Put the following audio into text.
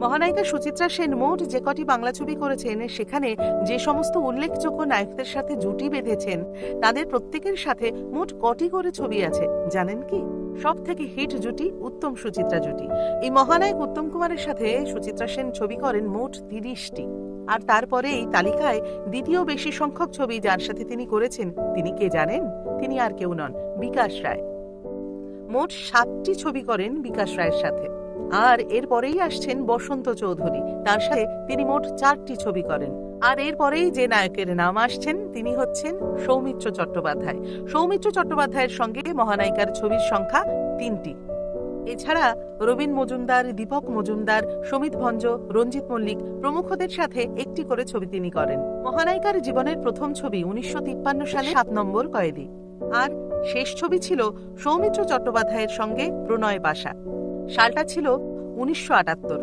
মহানায়িকা সুচিত্রা সেন মোট যে কটি বাংলা ছবি করেছেন সেখানে যে সমস্ত উল্লেখযোগ্য নায়কদের সাথে জুটি বেঁধেছেন তাদের প্রত্যেকের সাথে মোট কটি করে ছবি আছে জানেন কি? সব থেকে হিট জুটি উত্তম সুচিত্রা জুটি। এই মহানায়ক উত্তম কুমারের সাথে সুচিত্রা সেন ছবি করেন মোট 30টি। আর তারপরে এই তালিকায় দ্বিতীয় বেশি সংখ্যক ছবি যার সাথে তিনি করেছেন তিনি কে জানেন? তিনি আর কেউ নন, বিকাশ রায়। মোট 7টি ছবি করেন বিকাশ রায়ের সাথে। আর এরপরেই আসছেন বসন্ত চৌধুরী, তার সাথে তিনি মোট 4টি ছবি করেন। আর এরপরেই যে নায়কের নাম আসছেন তিনি হচ্ছেন সৌমিত্র চট্টোপাধ্যায়। সৌমিত্র চট্টোপাধ্যায়ের সঙ্গে মহানায়িকার ছবির সংখ্যা 3টি। এছাড়া রবীন মজুমদার, দীপক মজুমদার, সমিত ভঞ্জ, রঞ্জিত মল্লিক প্রমুখদের সাথে একটি করে ছবি তিনি করেন। মহানায়িকার জীবনের প্রথম ছবি 1953 সালে 7 নম্বর কয়েদি। আর শেষ ছবি ছিল সৌমিত্র চট্টোপাধ্যায়ের সঙ্গে প্রণয় পাশা। সালটা ছিল 1978।